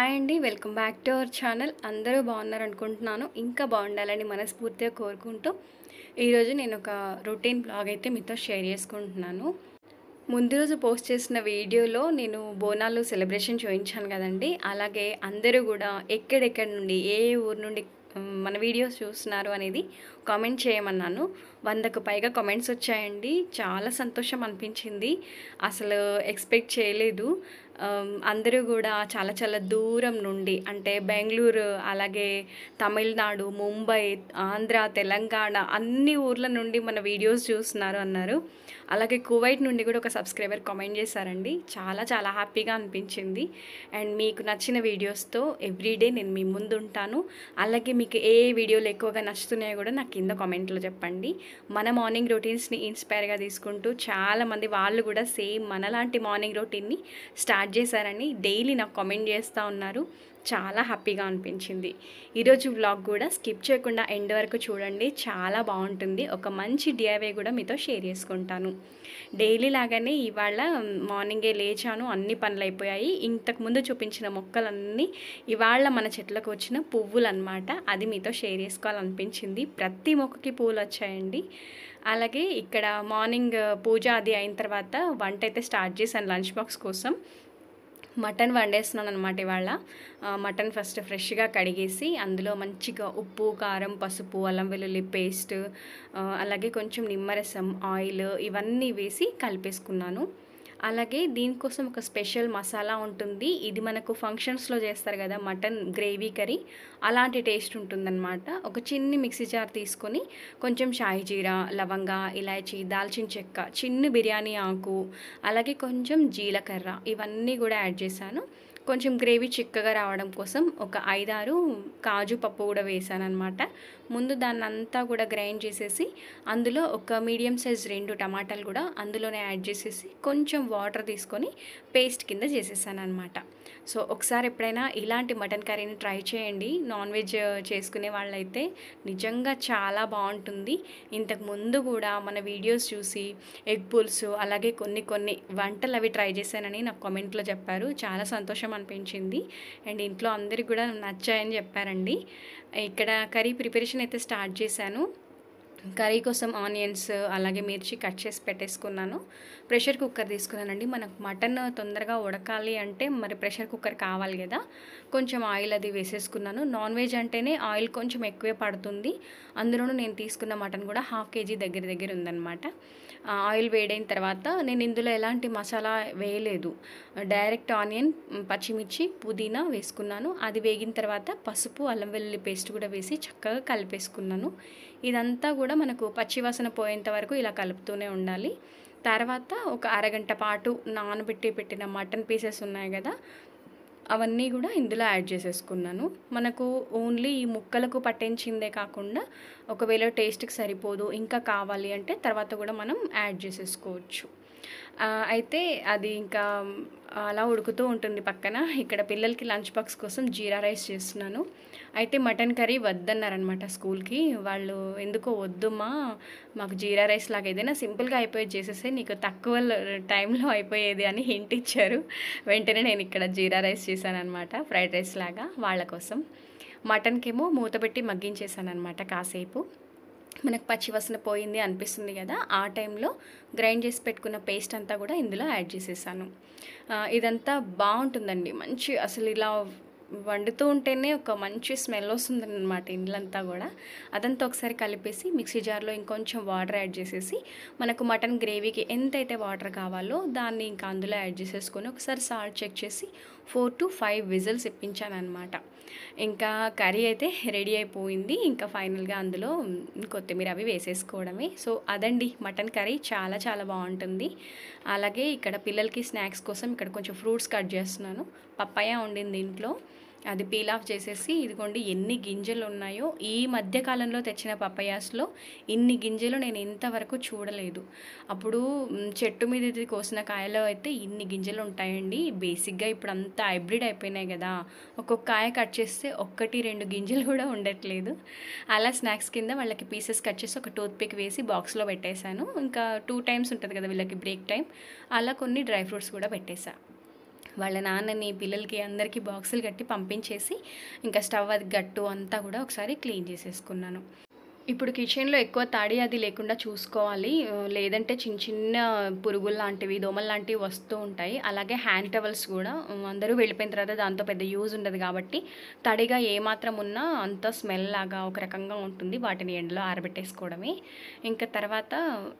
Hi అండి. Welcome back to our channel. అందరూ బాగున్నారనుకుంటున్నాను. ఇంకా బాగుండాలని మనస్ఫూర్తిగా కోరుకుంటూ ఈరోజు నేను ఒక రొటీన్ బ్లాగ్ అయితే మీతో షేర్ చేసుకుంటున్నాను. ముందు రోజు పోస్ట్ చేసిన వీడియోలో నేను బోనాలు సెలబ్రేషన్ చూయించాను కదండి. అలాగే అందరూ కూడా ఎక్కడెక్కడి నుండి ఏ ఊరు నుండి మన వీడియోస్ చూస్తున్నారు అనేది కామెంట్ చేయమన్నాను. 100కు పైగా కామెంట్స్ వచ్చాయండి. చాలా సంతోషం అనిపించింది. అసలు ఎక్స్పెక్ట్ చేయలేదు. అందరూ కూడా చాలా చాలా దూరం నుండి అంటే బెంగుళూరు, అలాగే తమిళనాడు, ముంబై, ఆంధ్ర, తెలంగాణ అన్ని ఊర్ల నుండి మన వీడియోస్ చూస్తున్నారు అన్నారు. అలాగే కువైట్ నుండి కూడా ఒక సబ్స్క్రైబర్ కామెంట్ చేశారండి. చాలా చాలా హ్యాపీగా అనిపించింది. అండ్ మీకు నచ్చిన వీడియోస్తో ఎవ్రీడే నేను మీ ముందు ఉంటాను. అలాగే మీకు ఏ వీడియోలు ఎక్కువగా నచ్చుతున్నాయో కూడా నాకు కింద కామెంట్లో చెప్పండి. మన మార్నింగ్ రొటీన్స్ని ఇన్స్పైర్గా తీసుకుంటూ చాలామంది వాళ్ళు కూడా సేమ్ మనలాంటి మార్నింగ్ రొటీన్ని స్టార్ట్ చేశారని డైలీ నాకు కామెంట్ చేస్తూ ఉన్నారు. చాలా హ్యాపీగా అనిపించింది. ఈరోజు వ్లాగ్ కూడా స్కిప్ చేయకుండా ఎండ్ వరకు చూడండి. చాలా బాగుంటుంది. ఒక మంచి డిఐవై కూడా మీతో షేర్ చేసుకుంటాను. డైలీ లాగానే ఇవాళ మార్నింగే లేచాను, అన్ని పనులు అయిపోయాయి. ఇంతకుముందు చూపించిన మొక్కలన్నీ ఇవాళ మన చెట్లకు వచ్చిన పువ్వులు అనమాట. అది మీతో షేర్ చేసుకోవాలనిపించింది. ప్రతి మొక్కకి పువ్వులు వచ్చాయండి. అలాగే ఇక్కడ మార్నింగ్ పూజ అది అయిన తర్వాత వంట అయితే స్టార్ట్ చేశాను లంచ్ బాక్స్ కోసం. మటన్ వండేస్తున్నాను అనమాట ఇవాళ. మటన్ ఫస్ట్ ఫ్రెష్గా కడిగేసి అందులో మంచిగా ఉప్పు, కారం, పసుపు, అల్లం వెల్లుల్లి పేస్ట్, అలాగే కొంచెం నిమ్మరసం, ఆయిల్ ఇవన్నీ వేసి కలిపేసుకున్నాను. అలాగే దీనికోసం ఒక స్పెషల్ మసాలా ఉంటుంది. ఇది మనకు ఫంక్షన్స్లో చేస్తారు కదా మటన్ గ్రేవీ కర్రీ, అలాంటి టేస్ట్ ఉంటుందన్నమాట. ఒక చిన్ని మిక్సీ జార్ తీసుకొని కొంచెం షాయి జీరా, లవంగ, ఇలాచీ, దాల్చిన చెక్క, చిన్న బిర్యానీ ఆకు, అలాగే కొంచెం జీలకర్ర ఇవన్నీ కూడా యాడ్ చేశాను. కొంచెం గ్రేవీ చిక్కగా రావడం కోసం ఒక 5-6 కాజు పప్పు కూడా వేసాను అనమాట. ముందు దాన్ని అంతా కూడా గ్రైండ్ చేసేసి అందులో ఒక మీడియం సైజ్ 2 టమాటాలు కూడా అందులోనే యాడ్ చేసేసి కొంచెం వాటర్ తీసుకొని పేస్ట్ కింద చేసేసాను అనమాట. సో ఒకసారి ఎప్పుడైనా ఇలాంటి మటన్ కర్రీని ట్రై చేయండి. నాన్ వెజ్ చేసుకునే వాళ్ళైతే నిజంగా చాలా బాగుంటుంది. ఇంతకు ముందు కూడా మన వీడియోస్ చూసి ఎగ్ పులుసు అలాగే కొన్ని కొన్ని వంటలు అవి ట్రై చేశానని నాకు కామెంట్లో చెప్పారు. చాలా సంతోషం అనిపించింది. అండ్ ఇంట్లో అందరికి కూడా నచ్చాయని చెప్పారండి. ఇక్కడ కర్రీ ప్రిపరేషన్ అయితే స్టార్ట్ చేశాను. కర్రీ కోసం ఆనియన్స్ అలాగే మిర్చి కట్ చేసి పెట్టేసుకున్నాను. ప్రెషర్ కుక్కర్ తీసుకున్నానండి. మనకు మటన్ తొందరగా ఉడకాలి అంటే మరి ప్రెషర్ కుక్కర్ కావాలి కదా. కొంచెం ఆయిల్ అది వేసేసుకున్నాను. నాన్ వెజ్ అంటేనే ఆయిల్ కొంచెం ఎక్కువే పడుతుంది. అందులోనూ నేను తీసుకున్న మటన్ కూడా 1/2 kg దగ్గర ఉందన్నమాట. ఆయిల్ వేడైన తర్వాత నేను ఇందులో ఎలాంటి మసాలా వేయలేదు. డైరెక్ట్ ఆనియన్, పచ్చిమిర్చి, పుదీనా వేసుకున్నాను. అది వేగిన తర్వాత పసుపు, అల్లం వెల్లుల్లి పేస్ట్ కూడా వేసి చక్కగా కలిపేసుకున్నాను. ఇదంతా కూడా మనకు పచ్చివాసన పోయేంత వరకు ఇలా కలుపుతూనే ఉండాలి. తర్వాత ఒక అరగంట పాటు పెట్టిన మటన్ పీసెస్ ఉన్నాయి కదా, అవన్నీ కూడా ఇందులో యాడ్ చేసేసుకున్నాను. మనకు ఓన్లీ ఈ ముక్కలకు పట్టించిందే కాకుండా ఒకవేళ టేస్ట్కి సరిపోదు ఇంకా కావాలి అంటే తర్వాత కూడా మనం యాడ్ చేసేసుకోవచ్చు. అయితే అది ఇంకా అలా ఉడుకుతూ ఉంటుంది పక్కన. ఇక్కడ పిల్లలకి లంచ్ బాక్స్ కోసం జీరా రైస్ చేస్తున్నాను. అయితే మటన్ కర్రీ వద్దన్నారనమాట స్కూల్కి. వాళ్ళు ఎందుకో వద్దుమ్మా, మాకు జీరా రైస్ లాగా ఏదైనా సింపుల్గా అయిపోయేది చేసేస్తే నీకు తక్కువ టైంలో అయిపోయేది అని హింట్ ఇచ్చారు. వెంటనే నేను ఇక్కడ జీరా రైస్ చేశాను అనమాట, ఫ్రైడ్ రైస్ లాగా వాళ్ళ కోసం. మటన్కేమో మూత పెట్టి మగ్గించేసాను అనమాట కాసేపు. మనకు పచ్చివాసన పోయింది అనిపిస్తుంది కదా, ఆ టైంలో గ్రైండ్ చేసి పెట్టుకున్న పేస్ట్ అంతా కూడా ఇందులో యాడ్ చేసేసాను. ఇదంతా బాగుంటుందండి. మంచి అసలు ఇలా వండుతూ ఉంటేనే ఒక మంచి స్మెల్ వస్తుందన్నమాట ఇండ్లంతా కూడా. అదంతా ఒకసారి కలిపేసి మిక్సీ జార్లో ఇంకొంచెం వాటర్ యాడ్ చేసేసి మనకు మటన్ గ్రేవీకి ఎంతైతే వాటర్ కావాలో దాన్ని ఇంకా అందులో యాడ్ చేసేసుకొని ఒకసారి సాల్ట్ చెక్ చేసి 4 to 5 విజిల్స్ ఇప్పించాను అనమాట. ఇంకా కర్రీ అయితే రెడీ అయిపోయింది. ఇంకా ఫైనల్గా అందులో కొత్తిమీర అవి వేసేసుకోవడమే. సో అదండి మటన్ కర్రీ, చాలా చాలా బాగుంటుంది. అలాగే ఇక్కడ పిల్లలకి స్నాక్స్ కోసం ఇక్కడ కొంచెం ఫ్రూట్స్ కట్ చేస్తున్నాను. పప్పాయ ఉండింది ఇంట్లో, అది పీల్ ఆఫ్ చేసేసి ఇదిగోండి ఎన్ని గింజలు ఉన్నాయో. ఈ మధ్యకాలంలో తెచ్చిన పప్పయాస్లో ఇన్ని గింజలు నేను ఇంతవరకు చూడలేదు. అప్పుడు చెట్టు మీద కోసిన కాయలో అయితే ఇన్ని గింజలు ఉంటాయండి. బేసిక్గా ఇప్పుడు అంతా హైబ్రిడ్ అయిపోయినాయి కదా, ఒక్కొక్క కాయ కట్ చేస్తే 1-2 గింజలు కూడా ఉండట్లేదు. అలా స్నాక్స్ కింద వాళ్ళకి పీసెస్ కట్ చేసి ఒక టూత్ పిక్ వేసి బాక్స్లో పెట్టేశాను. ఇంకా 2 times ఉంటుంది కదా వీళ్ళకి బ్రేక్ టైం, అలా కొన్ని డ్రై ఫ్రూట్స్ కూడా పెట్టేశాను. వాళ్ళ నాన్నని పిల్లలకి అందరికీ బాక్సులు కట్టి పంపించేసి ఇంకా స్టవ్ అది గట్టు అంతా కూడా ఒకసారి క్లీన్ చేసేసుకున్నాను. ఇప్పుడు కిచెన్‌లో ఎక్కువ తడి అది లేకుండా చూసుకోవాలి. లేదంటే చిన్న చిన్న పురుగులు లాంటివి, దోమలు లాంటివి వస్తూ ఉంటాయి. అలాగే హ్యాండ్ టవల్స్ గూడా అందరూ వెళ్ళిపోయిన తర్వాత దాంతో పెద్ద యూజ్ ఉండదు కాబట్టి, తడిగా ఏమాత్రం ఉన్నా అంతా స్మెల్ లాగా ఒక రకంగా ఉంటుంది. వాటిని ఎండలో ఆరబెట్టేసుకోవడమే. ఇంకా తర్వాత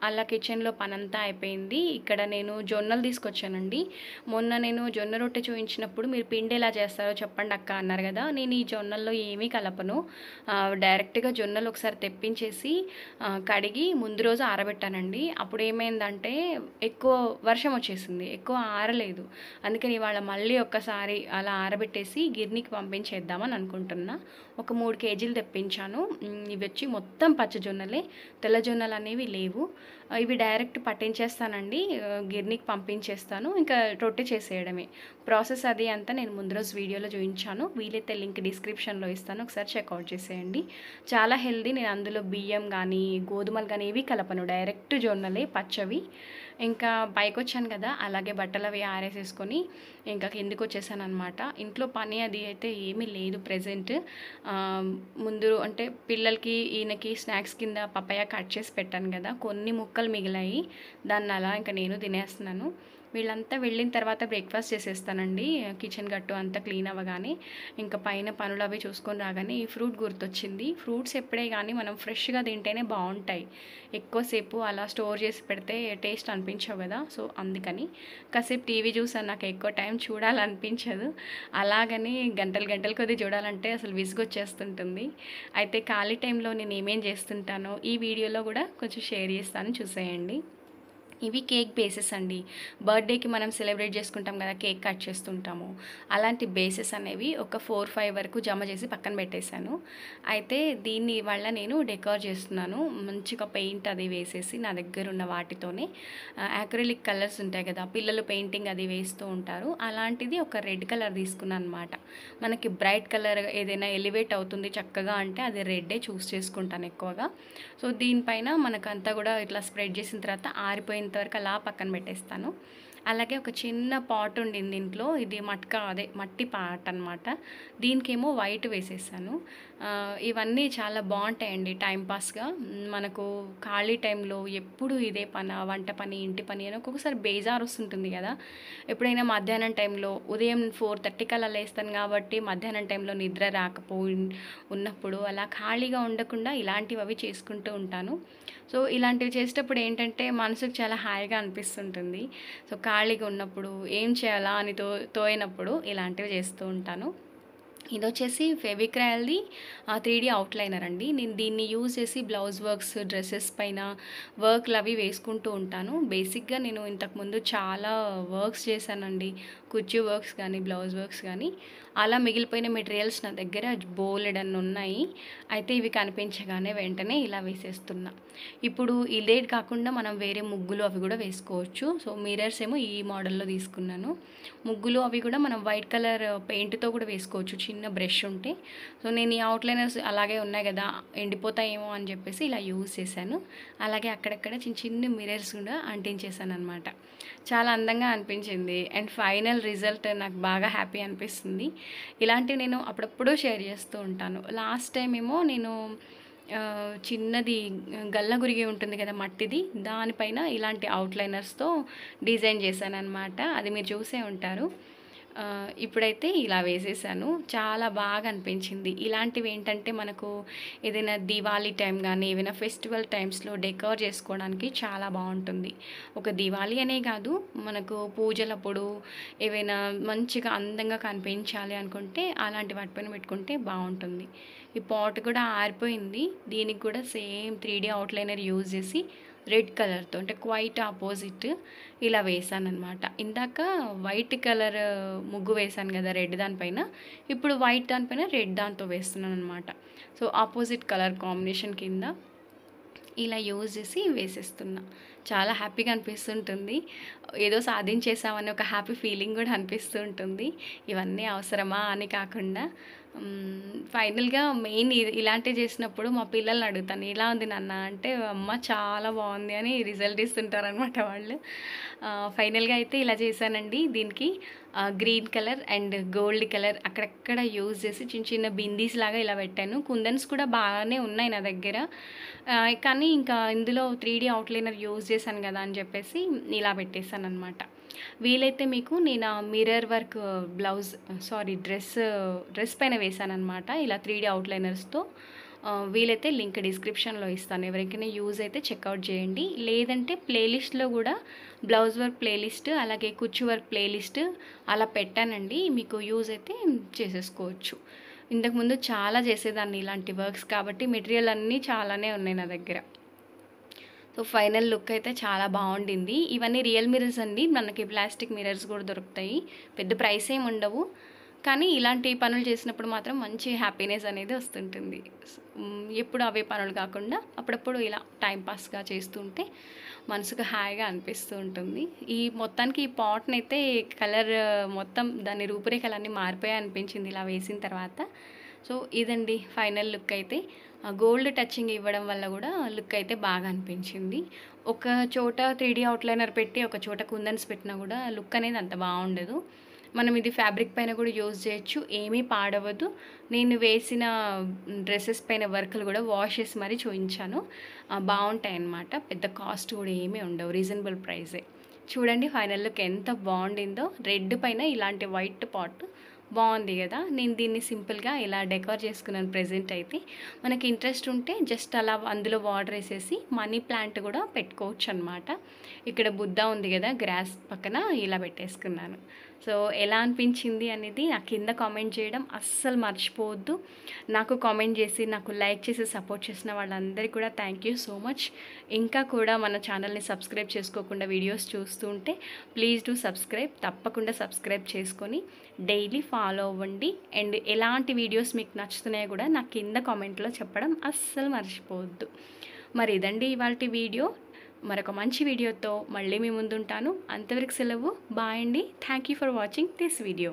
అలా కిచెన్‌లో పనంతా అయిపోయింది. ఇక్కడ నేను జొన్నలు తీసుకొచ్చానండి. మొన్న నేను జొన్న రొట్టె చూయించినప్పుడు మీరు పిండి ఎలా చేస్తారో చెప్పండి అక్క అన్నారు గదా! నేను ఈ జొన్నల్లో ఏమీ కలపను. డైరెక్ట్‌గా జొన్నలు ఒకసారి తెప్పించేసి కడిగి ముందు రోజు ఆరబెట్టానండి. అప్పుడు ఏమైందంటే ఎక్కువ వర్షం వచ్చేసింది. ఎక్కువ ఆరలేదు. అందుకని ఇవాళ మళ్ళీ ఒక్కసారి అలా ఆరబెట్టేసి గిర్నీకి పంపించేద్దామని అనుకుంటున్నా. ఒక 3 కేజీలు తెప్పించాను. ఇవి వచ్చి మొత్తం పచ్చ జొన్నలే. తెల్ల జొన్నలు అనేవి లేవు. ఇవి డైరెక్ట్ పట్టించేస్తానండి. గిర్నీకి పంపించేస్తాను. ఇంకా రొట్టె చేసేయడమే. ప్రాసెస్ అది అంతా నేను ముందు రోజు వీడియోలో చూయించాను. వీలైతే లింక్ డిస్క్రిప్షన్‌లో ఇస్తాను. ఒకసారి చెక్అవుట్ చేసేయండి. చాలా హెల్తీ. నేను అందులో బియ్యం కానీ, గోధుమలు కానీ ఏవి కలపను. డైరెక్ట్ జొన్నలే పచ్చవి. ఇంకా పైకొచ్చాను కదా! అలాగే బట్టలవి ఆరేసేసుకొని ఇంకా కిందకొచ్చేసాననమాట. ఇంట్లో పని అది అయితే ఏమీ లేదు ప్రెజెంట్. ముందు అంటే పిల్లలకి, ఈయనకి స్నాక్స్ కింద పపాయ కట్ చేసి పెట్టాను కదా! కొన్ని ముక్కలు మిగిలాయి. దాన్ని అలా ఇంకా నేను తినేస్తున్నాను. వీళ్ళంతా వెళ్ళిన తర్వాత బ్రేక్ఫాస్ట్ చేసేస్తానండి. కిచెన్ గట్టు అంతా క్లీన్ అవ్వగానే. ఇంకా పైన పనులు అవి చూసుకొని రాగానే ఈ ఫ్రూట్ గుర్తొచ్చింది. ఫ్రూట్స్ ఎప్పుడే కానీ మనం ఫ్రెష్‌గా తింటేనే బావుంటాయి. ఎక్కువసేపు అలా స్టోర్ చేసి పెడితే టేస్ట్ అనిపించవు కదా! సో, అందుకని కాసేపు టీవీ చూసాను. నాకు ఎక్కువ టైం చూడాలనిపించదు. అలాగని గంటలు గంటల కొద్దీ చూడాలంటే అసలు విసుగొచ్చేస్తుంటుంది. అయితే ఖాళీ టైంలో నేను ఏమేం చేస్తుంటానో ఈ వీడియోలో కూడా కొంచెం షేర్ చేస్తాను, చూసేయండి. ఇవి కేక్ బేసెస్ అండి. బర్త్డేకి మనం సెలబ్రేట్ చేసుకుంటాం కదా, కేక్ కట్ చేస్తుంటాము. అలాంటి బేసెస్ అనేవి ఒక 4, 5 వరకు జమ చేసి పక్కన పెట్టేశాను. అయితే దీన్ని ఇవాళ నేను డెకార్ చేస్తున్నాను. మంచిగా పెయింట్ అది వేసేసి నా దగ్గర ఉన్న వాటితోనే యాక్రిలిక్ కలర్స్ ఉంటాయి కదా, పిల్లలు పెయింటింగ్ అది వేస్తూ ఉంటారు. అలాంటిది ఒక రెడ్ కలర్ తీసుకున్నాను అనమాట. మనకి బ్రైట్ కలర్ ఏదైనా ఎలివేట్ అవుతుంది చక్కగా అంటే అది రెడ్డే చూస్ చేసుకుంటాను ఎక్కువగా. సో, దీనిపైన మనకంతా కూడా ఇట్లా స్ప్రెడ్ చేసిన తర్వాత ఆరిపోయిన వరకు అలా పక్కన పెట్టేస్తాను. అలాగే ఒక చిన్న పాట్ ఉండింది ఇంట్లో. ఇది మట్టి పాట్ అనమాట. దీనికేమో వైట్ వేసేసాను. ఇవన్నీ చాలా బాగుంటాయండి టైంపాస్గా. మనకు ఖాళీ టైంలో ఎప్పుడు ఇదే పని, వంట పని, ఇంటి పని అని ఒక్కొక్కసారి బేజారు వస్తుంటుంది కదా. ఎప్పుడైనా మధ్యాహ్నం టైంలో ఉదయం 4:30 కల్లా లేస్తాను కాబట్టి మధ్యాహ్నం టైంలో నిద్ర ఉన్నప్పుడు అలా ఖాళీగా ఉండకుండా ఇలాంటివి అవి చేసుకుంటూ ఉంటాను. సో, ఇలాంటివి చేసేటప్పుడు ఏంటంటే మనసుకు చాలా హాయిగా అనిపిస్తుంటుంది. సో, ఖాళీగా ఉన్నప్పుడు ఏం చేయాలా అని తోయనప్పుడు ఇలాంటివి చేస్తూ ఉంటాను. ఇదొచ్చేసి ఫెవిక్రాల్‌ది 3D అవుట్‌లైనర్ అండి. నేను దీన్ని యూజ్ చేసి బ్లౌజ్ వర్క్స్, డ్రెసెస్ పైన వర్క్‌లు అవి వేసుకుంటూ ఉంటాను. బేసిక్‌గా నేను ఇంతకుముందు చాలా వర్క్స్ చేశానండి. కుర్చీ వర్క్స్ కానీ, బ్లౌజ్ వర్క్స్ కానీ. అలా మిగిలిపోయిన మెటీరియల్స్ నా దగ్గర బోలెడన్ని ఉన్నాయి. అయితే ఇవి కనిపించగానే వెంటనే ఇలా వేసేస్తున్నా. ఇప్పుడు ఇదే కాకుండా మనం వేరే ముగ్గులు అవి కూడా వేసుకోవచ్చు. సో, మిర్రర్స్ ఏమో ఈ మోడల్‌లో తీసుకున్నాను. ముగ్గులు అవి కూడా మనం వైట్ కలర్ పెయింట్‌తో కూడా వేసుకోవచ్చు చిన్న బ్రష్ ఉంటే. సో, నేను ఈ అవుట్‌లైనర్స్ అలాగే ఉన్నాయి కదా, ఎండిపోతాయేమో అని చెప్పేసి ఇలా యూజ్ చేశాను. అలాగే అక్కడక్కడ చిన్న చిన్న మిర్రర్స్ కూడా అంటించేసాననమాట. చాలా అందంగా అనిపించింది. అండ్ ఫైనల్ రిజల్ట్ నాకు బాగా హ్యాపీ అనిపిస్తుంది. ఇలాంటివి నేను అప్పుడప్పుడు షేర్ చేస్తూ ఉంటాను. లాస్ట్ టైం ఏమో నేను చిన్నది గల్ల గురిగి ఉంటుంది కదా మట్టిది, దానిపైన ఇలాంటి అవుట్‌లైనర్స్‌తో డిజైన్ చేశాననమాట. అది మీరు చూసే ఉంటారు. ఇప్పుడైతే ఇలా వేసేసాను. చాలా బాగా అనిపించింది. ఇలాంటివి ఏంటంటే మనకు ఏదైనా దివాళీ టైం కానీ, ఏవైనా ఫెస్టివల్ టైమ్స్‌లో డెకర్ చేసుకోవడానికి చాలా బాగుంటుంది. ఒక దివాళీ అనే కాదు, మనకు పూజలప్పుడు ఏవైనా మంచిగా అందంగా కనిపించాలి అనుకుంటే అలాంటి వాటిపైన పెట్టుకుంటే బాగుంటుంది. ఈ పాట్ కూడా ఆరిపోయింది. దీనికి కూడా సేమ్ 3D అవుట్‌లైనర్ యూజ్ చేసి రెడ్ కలర్‌తో అంటే క్వైట్ ఆపోజిట్ ఇలా వేసాననమాట. ఇందాక వైట్ కలర్ ముగ్గు వేశాను కదా రెడ్ దానిపైన, ఇప్పుడు వైట్ దానిపైన రెడ్ దాంతో వేస్తున్నాననమాట. సో, ఆపోజిట్ కలర్ కాంబినేషన్ కింద ఇలా యూజ్ చేసి వేసేస్తున్నా. చాలా హ్యాపీగా అనిపిస్తుంటుంది. ఏదో సాధించేసామని ఒక హ్యాపీ ఫీలింగ్ కూడా అనిపిస్తూ ఉంటుంది. ఇవన్నీ అవసరమా అని కాకుండా ఫైనల్‌గా మెయిన్ ఇలాంటివి చేసినప్పుడు మా పిల్లల్ని అడుగుతాను, ఎలా ఉంది నాన్న అంటే, అమ్మ చాలా బాగుంది అని రిజల్ట్ ఇస్తుంటారనమాట వాళ్ళు. ఫైనల్‌గా అయితే ఇలా చేశానండి. దీనికి green colour and gold colour అక్కడక్కడ యూజ్ చేసి చిన్న చిన్న బిందీస్ లాగా ఇలా పెట్టాను. కుందన్స్ కూడా బాగానే ఉన్నాయి నా దగ్గర. కానీ ఇంకా ఇందులో 3D అవుట్లైనర్ యూజ్ చేశాను కదా అని చెప్పేసి ఇలా పెట్టేశాను అనమాట. వీలైతే మీకు నేను మిర్రర్ వర్క్ డ్రెస్ పైన వేసాను అనమాట ఇలా 3D అవుట్లైనర్స్తో. వీలైతే లింక్ డిస్క్రిప్షన్లో ఇస్తాను, ఎవరికైనా యూజ్ అయితే చెక్అవుట్ చేయండి. లేదంటే ప్లేలిస్ట్లో కూడా బ్లౌజ్ వర్క్ ప్లేలిస్ట్ అలాగే కుచ్చు వర్క్ ప్లేలిస్ట్ అలా పెట్టానండి, మీకు యూజ్ అయితే చేసేసుకోవచ్చు. ఇంతకుముందు చాలా చేసేదాన్ని ఇలాంటి వర్క్స్, కాబట్టి మెటీరియల్ అన్నీ చాలానే ఉన్నాయి నా దగ్గర. సో ఫైనల్ లుక్ అయితే చాలా బాగుండింది. ఇవన్నీ రియల్ మిర్రర్స్ అండి, మనకి ప్లాస్టిక్ మిర్రర్స్ కూడా దొరుకుతాయి, పెద్ద ప్రైస్ ఏమి ఉండవు. కానీ ఇలాంటి పనులు చేసినప్పుడు మాత్రం మంచి హ్యాపీనెస్ అనేది వస్తుంటుంది. ఎప్పుడు అవే పనులు కాకుండా అప్పుడప్పుడు ఇలా టైంపాస్గా చేస్తుంటే మనసుకు హాయిగా అనిపిస్తూ ఉంటుంది. ఈ మొత్తానికి ఈ పాట్ని అయితే కలర్ మొత్తం దాని రూపురేఖలన్నీ మారిపోయాయి అనిపించింది ఇలా వేసిన తర్వాత. సో ఇదండి ఫైనల్ లుక్ అయితే. గోల్డ్ టచింగ్ ఇవ్వడం వల్ల కూడా లుక్ అయితే బాగా అనిపించింది. ఒక చోట 3D అవుట్లైనర్ పెట్టి ఒక చోట కుందన్స్ పెట్టినా కూడా లుక్ అనేది అంత బాగుండదు. మనం ఇది ఫ్యాబ్రిక్ పైన కూడా యూజ్ చేయొచ్చు, ఏమీ పాడవదు. నేను వేసిన డ్రెస్సెస్ పైన వర్క్లు కూడా వాష్ చేసి మరీ చూపించాను, బాగుంటాయి అన్నమాట. పెద్ద కాస్ట్ కూడా ఏమీ ఉండవు, రీజనబుల్ ప్రైజే. చూడండి ఫైనల్ లుక్ ఎంత బాగుండిందో. రెడ్ పైన ఇలాంటి వైట్ పాట్ బాగుంది కదా. నేను దీన్ని సింపుల్గా ఇలా డెకర్ చేసుకున్నాను ప్రెజెంట్ అయితే. మనకి ఇంట్రెస్ట్ ఉంటే జస్ట్ అలా అందులో వాటర్ వేసేసి మనీ ప్లాంట్ కూడా పెట్టుకోవచ్చు అనమాట. ఇక్కడ బుద్ధ ఉంది కదా గ్రాస్ పక్కన, ఇలా పెట్టేసుకున్నాను. సో ఎలా అనిపించింది అనేది నాకు కింద కామెంట్ చేయడం అస్సలు మర్చిపోవద్దు. నాకు కామెంట్ చేసి నాకు లైక్ చేసి సపోర్ట్ చేసిన వాళ్ళందరికీ కూడా థ్యాంక్ యూ సో మచ్. ఇంకా కూడా మన ఛానల్ని సబ్స్క్రైబ్ చేసుకోకుండా వీడియోస్ చూస్తూ ఉంటే ప్లీజ్ డూ సబ్స్క్రైబ్, తప్పకుండా సబ్స్క్రైబ్ చేసుకొని డైలీ ఫాలో అవ్వండి. అండ్ ఎలాంటి వీడియోస్ మీకు నచ్చుతున్నాయో కూడా నాకు కింద కామెంట్లో చెప్పడం అస్సలు మర్చిపోవద్దు. మరి ఇదండి ఇవాల్టి వీడియో. మరొక మంచి వీడియోతో మళ్ళీ మీ ముందుంటాను. అంతవరకు సెలవు, బాయ్ అండి. Thank you for watching this video.